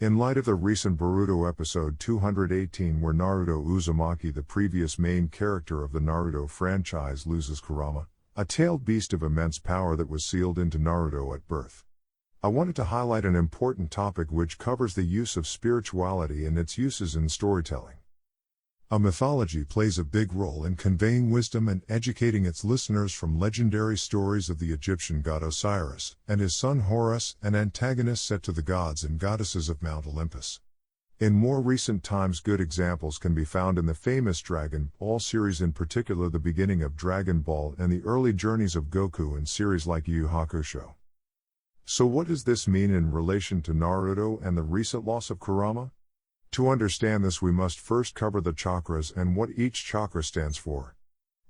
In light of the recent Boruto episode 218 where Naruto Uzumaki, the previous main character of the Naruto franchise, loses Kurama, a tailed beast of immense power that was sealed into Naruto at birth, I wanted to highlight an important topic which covers the use of spirituality and its uses in storytelling. A mythology plays a big role in conveying wisdom and educating its listeners, from legendary stories of the Egyptian god Osiris and his son Horus, an antagonist set to the gods and goddesses of Mount Olympus. In more recent times, good examples can be found in the famous Dragon Ball series, in particular the beginning of Dragon Ball and the early journeys of Goku in series like Yu Yu Hakusho. So what does this mean in relation to Naruto and the recent loss of Kurama? To understand this, we must first cover the chakras and what each chakra stands for.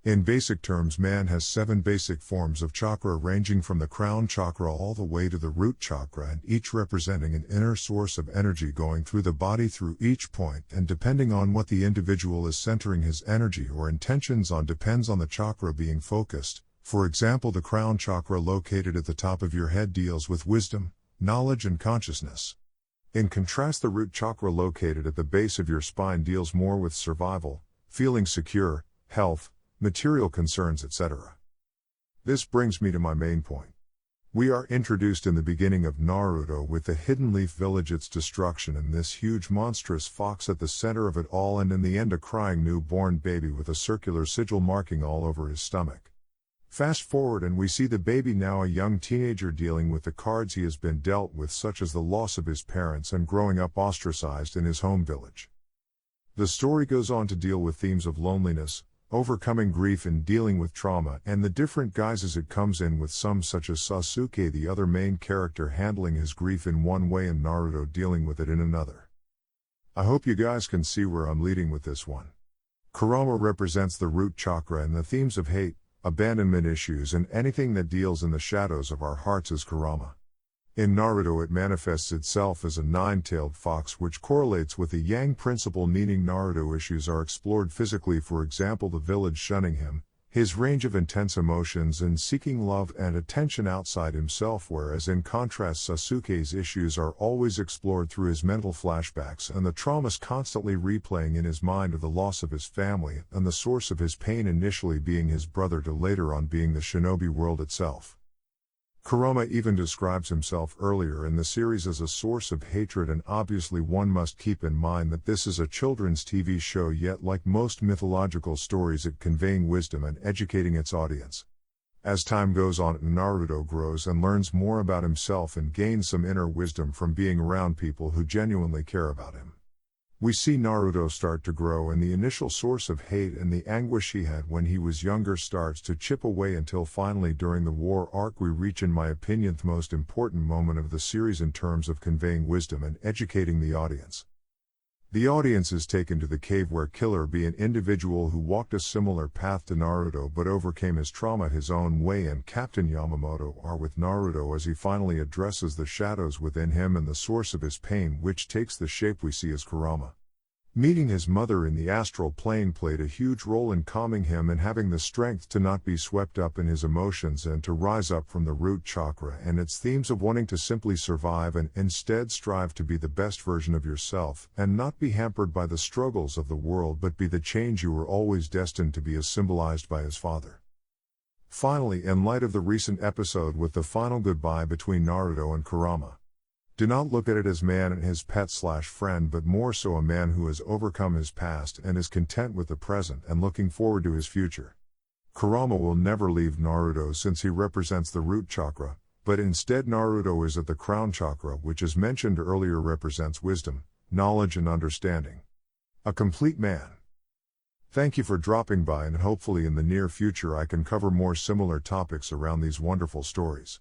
In basic terms, man has 7 basic forms of chakra, ranging from the Crown Chakra all the way to the root chakra, and each representing an inner source of energy going through the body through each point, and depending on what the individual is centering his energy or intentions on depends on the chakra being focused. For example, the Crown Chakra located at the top of your head deals with wisdom, knowledge and consciousness. In contrast, the root chakra located at the base of your spine deals more with survival, feeling secure, health, material concerns, etc. This brings me to my main point. We are introduced in the beginning of Naruto with the Hidden Leaf Village, its destruction, and this huge monstrous fox at the center of it all, and in the end a crying newborn baby with a circular sigil marking all over his stomach. Fast forward and we see the baby, now a young teenager, dealing with the cards he has been dealt with, such as the loss of his parents and growing up ostracized in his home village. The story goes on to deal with themes of loneliness, overcoming grief and dealing with trauma, and the different guises it comes in, with some such as Sasuke, the other main character, handling his grief in one way and Naruto dealing with it in another. I hope you guys can see where I'm leading with this one. Kurama represents the root chakra, and the themes of hate, abandonment issues and anything that deals in the shadows of our hearts is Kurama. In Naruto it manifests itself as a 9-tailed fox, which correlates with the Yang principle, meaning Naruto issues are explored physically, for example the village shunning him, his range of intense emotions and seeking love and attention outside himself, whereas in contrast Sasuke's issues are always explored through his mental flashbacks and the traumas constantly replaying in his mind of the loss of his family, and the source of his pain initially being his brother to later on being the shinobi world itself. Kurama even describes himself earlier in the series as a source of hatred, and obviously one must keep in mind that this is a children's TV show, yet like most mythological stories it conveying wisdom and educating its audience. As time goes on, Naruto grows and learns more about himself and gains some inner wisdom from being around people who genuinely care about him. We see Naruto start to grow, and the initial source of hate and the anguish he had when he was younger starts to chip away, until finally during the war arc we reach, in my opinion, the most important moment of the series in terms of conveying wisdom and educating the audience. The audience is taken to the cave where Killer Bee, an individual who walked a similar path to Naruto but overcame his trauma his own way, and Captain Yamamoto are with Naruto as he finally addresses the shadows within him and the source of his pain, which takes the shape we see as Kurama. Meeting his mother in the astral plane played a huge role in calming him and having the strength to not be swept up in his emotions and to rise up from the root chakra and its themes of wanting to simply survive and instead strive to be the best version of yourself and not be hampered by the struggles of the world but be the change you were always destined to be, as symbolized by his father. Finally, in light of the recent episode with the final goodbye between Naruto and Kurama, do not look at it as man and his pet/friend, but more so a man who has overcome his past and is content with the present and looking forward to his future. Kurama will never leave Naruto since he represents the root chakra, but instead Naruto is at the Crown Chakra, which as mentioned earlier represents wisdom, knowledge and understanding. A complete man. Thank you for dropping by, and hopefully in the near future I can cover more similar topics around these wonderful stories.